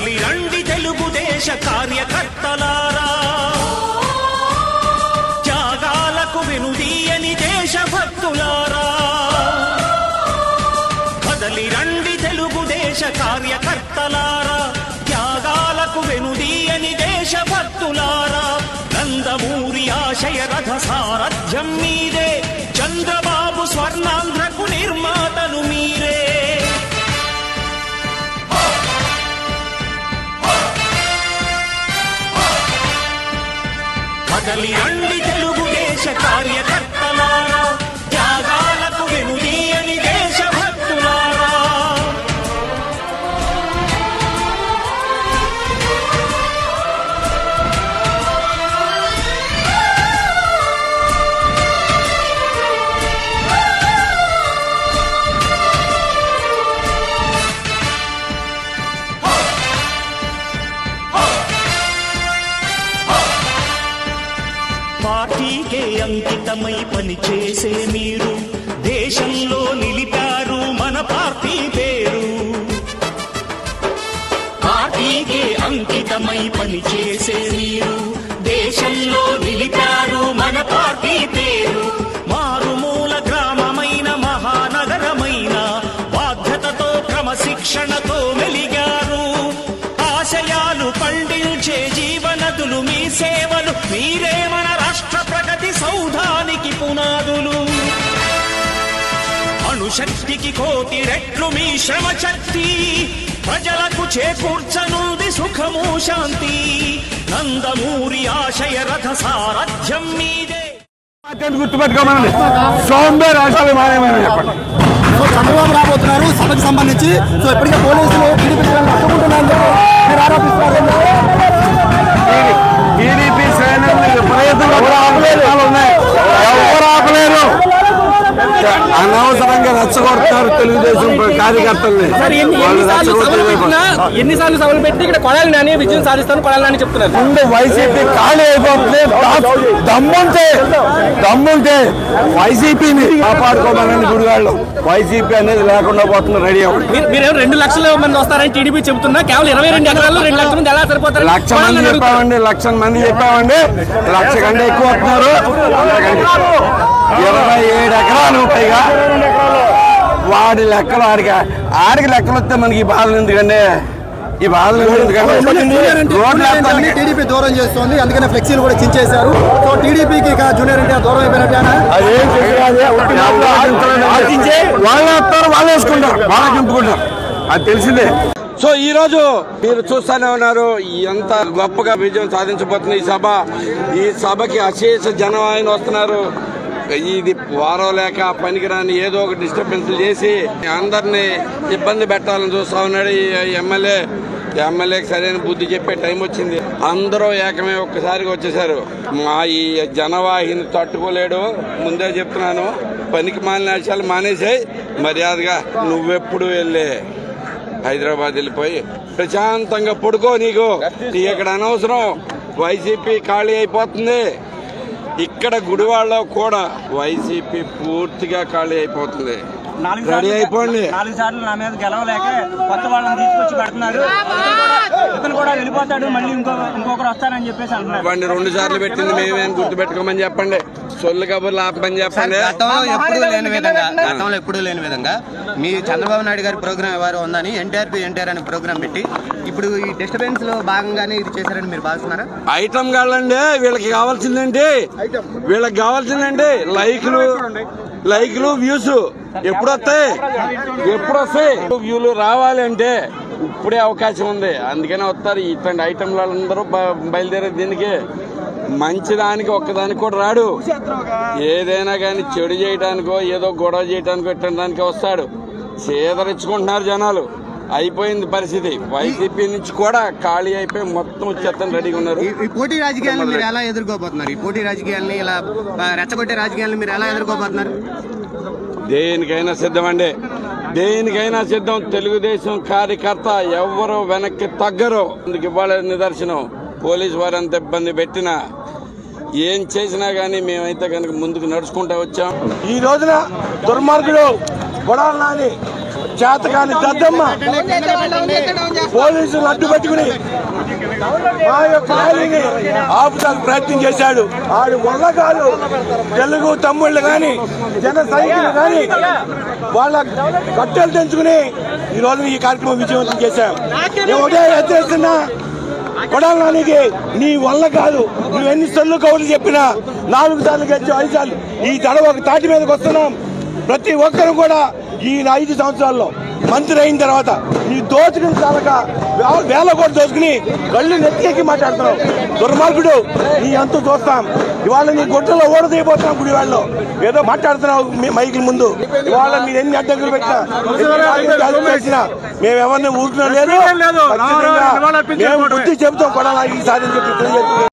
కదలి రండి తెలుగుదేశ కార్యకర్తలారా, త్యాగాలకు వెనుదీయని దేశభక్తులారా. కదలి రండి తెలుగుదేశ కార్యకర్తలారా, త్యాగాలకు వెనుదీయని దేశభక్తులారా. నందమూరి ఆశయ రథ సారథ్యం మీదే, చంద్రబాబు స్వర్ణాంధ్రకు నిర్మాతలు మీరే. కదలి రండి తెలుగుదేశ కార్యకర్తలారా, త్యాగాలకు వెనుదీయని దేశభక్తులారా. పార్టీకే అంకితమై పనిచేసే మీరు దేశంలో నిలిపారు మన పార్టీ పేరు. పార్టీకే అంకితమై పనిచేసే మీరు దేశంలో నిలిపారు మన పార్టీ పేరు. మారుమూల గ్రామమైన మహానగరమైన బాధ్యతతో క్రమశిక్షణతో మెలిగారు. ఆశయాలు పండించే జీవనదులు మీ సేవలు, మీరే మన రాష్ట్ర ప్రగతి సౌధానికి పునాదులు. అణుశక్తికి కోటి రెట్లు మీ శ్రమ శక్తి, ప్రజలకు చేకూర్చనుంది సుఖము శాంతి. నందమూరి ఆశయ రథ సారథ్యం మీదే. గుర్తుపెట్టుకోమని సోంబేర్ ఆశలు మానేమని చెప్పండి. చంద్రబాబు రాబోతున్నారు సభకు సంబంధించి. సో ఇప్పటికే పోలీసులు టీడీపీ శ్రేణులు ప్రయత్నాలు ఉన్నాయి, ఎవరు ఆపలేరు. అనవసరంగా రెచ్చగొడతారు తెలుగుదేశం కార్యకర్తల్ని. ఎన్నిసార్లు సభలు పెట్టి ఇక్కడ కొడాలి నాని విజయం సాధిస్తాను కొడాలి నాని చెప్తున్నారు. ముందు వైసీపీ ఖాళీ అయిపోతుంది. దమ్ముంటే వైసీపీని కాపాడుకోమని గుడివాళ్ళు. వైసీపీ అనేది లేకుండా పోతుంది. రెడీ అవ్వండి. మీరేమో 2 లక్షల మంది వస్తారని టీడీపీ చెబుతున్నా, కేవలం 22 ఎకరాల్లో 2 లక్షల మంది ఎలా సరిపోతారు? 1,00,000 మంది చెప్పామండి, 1,00,000 మంది చెప్పామండి. 1,00,000 కంటే ఎక్కువ వస్తున్నారు. 27 ఎకరాలు పైగా వాడి లెక్కలు ఆడికి లెక్కలు వస్తే మనకి ఈ బాధలు ఎందుకండి? ఈ బాధలు ఎందుకంటే టీడీపీ దూరం చేస్తుంది, అందుకనే ఫ్లెక్సీలు కూడా చించేశారు. సో టీడీపీకి జూనియర్ ఎన్టీఆర్ దూరం అయిపోయినట్టు వాళ్ళు వస్తారు, వాళ్ళు వేసుకుంటారు, వాళ్ళకి నింపుకుంటారు, అది తెలిసిందే. సో ఈ రోజు మీరు చూస్తూనే ఉన్నారు ఎంత గొప్పగా విజయం సాధించబోతుంది ఈ సభకి అశేష జనం ఆయన వస్తున్నారు. ఇది వారం లేక పనికిరాని ఏదో ఒక డిస్టర్బెన్స్ చేసి అందరినీ ఇబ్బంది పెట్టాలని చూస్తా ఉన్నాడు ఈ ఎమ్మెల్యేకి సరైన బుద్ధి చెప్పే టైం వచ్చింది. అందరూ ఏకమే ఒక్కసారిగా వచ్చేసారు. మా ఈ జనవాహిని తట్టుకోలేడు. ముందే చెప్తున్నాను, పనికి మాలిన విషయాలు మానేసాయి. మర్యాదగా నువ్వెప్పుడు వెళ్ళే హైదరాబాద్ వెళ్ళిపోయి ప్రశాంతంగా పడుకో. నీకు ఇక్కడ అనవసరం. వైసీపీ ఖాళీ అయిపోతుంది. ఇక్కడ గుడివాడలో కూడా వైసీపీ పూర్తిగా ఖాళీ అయిపోతుంది. రెడీ అయిపోండి. 4 సార్లు నా మీద గెలవలేక కొత్త వాళ్ళని తీసుకొచ్చి పెడుతున్నారు. ఇతను కూడా వెళ్ళిపోతాడు, మళ్ళీ ఇంకొకరు వస్తారని చెప్పేసి అంటున్నారు. 2 సార్లు పెట్టింది మేమేం గుర్తు పెట్టుకోమని చెప్పండి. సొల్లు కబుర్లు ఆపమని చెప్పండి. గతంలో ఎప్పుడూ లేని విధంగా మీ చంద్రబాబు నాయుడు గారి ప్రోగ్రామ్ ఎవరు ఉందని ఎన్టీఆర్ అనే ప్రోగ్రామ్ పెట్టి ఇప్పుడు ఈ డిస్టర్బెన్స్ లో భాగంగానే ఇది చేశారని మీరు భావిస్తున్నారా? ఐటమ్ కావాలండి. వీళ్ళకి కావాల్సిందండి లైక్లు వ్యూస్ ఎప్పుడు వస్తాయి? వ్యూలు రావాలి అంటే ఇప్పుడే అవకాశం ఉంది. అందుకనే వస్తారు ఇట్లాంటి ఐటమ్లు. అందరూ బయలుదేరే దీనికి మంచిదానికి ఒక్కదానికి కూడా రాడు. ఏదైనా కానీ చెడు చేయడానికో ఏదో గొడవ చేయడానికో ఇట్లాంటి వస్తాడు. చేదరించుకుంటున్నారు జనాలు. అయిపోయింది పరిస్థితి. వైసీపీ నుంచి కూడా ఖాళీ అయిపోయి మొత్తం వచ్చేస్తాను రెడీగా ఉన్నారు. ఈ పోటీ రాజకీయాలను మీరు ఎలా ఎదుర్కోబోతున్నారు? ఈ పోటీ రాజకీయాలని ఇలా రెచ్చగొట్టే రాజకీయాలను మీరు ఎలా ఎదుర్కోబోతున్నారు? దేనికైనా సిద్ధమండి, దేనికైనా సిద్ధం. తెలుగుదేశం కార్యకర్త ఎవరు వెనక్కి తగ్గరు. అందుకు ఇవ్వాలి నిదర్శనం. పోలీసు వారు అంత ఇబ్బంది పెట్టినా ఏం చేసినా గానీ మేమైతే కనుక ముందుకు నడుచుకుంటూ వచ్చాం. ఈ రోజున దుర్మార్గుడు కొడాలి నాని చేతకాని దద్దమ్మ పోలీసులు అడ్డు పెట్టుకుని మా యొక్క ర్యాలీని ఆపుతానికి ప్రయత్నం చేశాడు. ఆడు మొల్లగాలు తెలుగు తమ్ముళ్ళు గాని జన సైనికులు గాని వాళ్ళ కట్టెలు తెంచుకుని ఈ రోజు ఈ కార్యక్రమం విజయవంతం చేశాం. ఒకటే ఎత్తేస్తున్నా కొడాలనికి నీ వల్ల కాదు. నువ్వు ఎన్ని సొల్లు కౌలు చెప్పినా 4 సార్లు గెలిచి 5 సార్లు ఈ తడవ ఒక తాటి మీదకి వస్తున్నాం. ప్రతి ఒక్కరు కూడా ఈ 5 సంవత్సరాల్లో మంత్రి అయిన తర్వాత నీ దోచుకుని చాలక వేల కోట్లు దోచుకుని కళ్ళు నెత్తికి మాట్లాడుతున్నావు. దుర్మార్గుడు, నీ అంతు చూస్తాం. ఇవాళ నీ గుట్టలో ఓడదీయబోతున్నాం. గుడి వాళ్ళు ఏదో మాట్లాడుతున్నావు మైకుల ముందు. ఇవాళ మీరు ఎన్ని అడ్డంకులు పెట్టినా మేము ఎవరిని ఊరుకున్నా లేదు. మేము బుద్ధి చెబుతాం కూడా ఈ సాధించి చెప్పి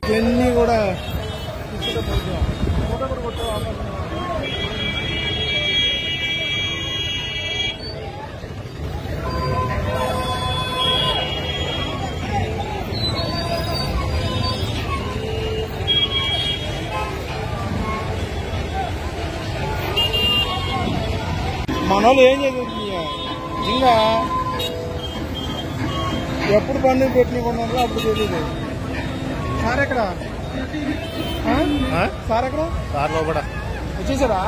ఇవన్నీ కూడా మనోళ్ళు ఏం చేస్తుంది ఇంకా ఎప్పుడు పన్ను పెట్టినకున్నారో అప్పుడు తెలియదు. సార్ ఎక్కడ? సార్ ఎక్కడ? సార్ లోపల వచ్చేసారా?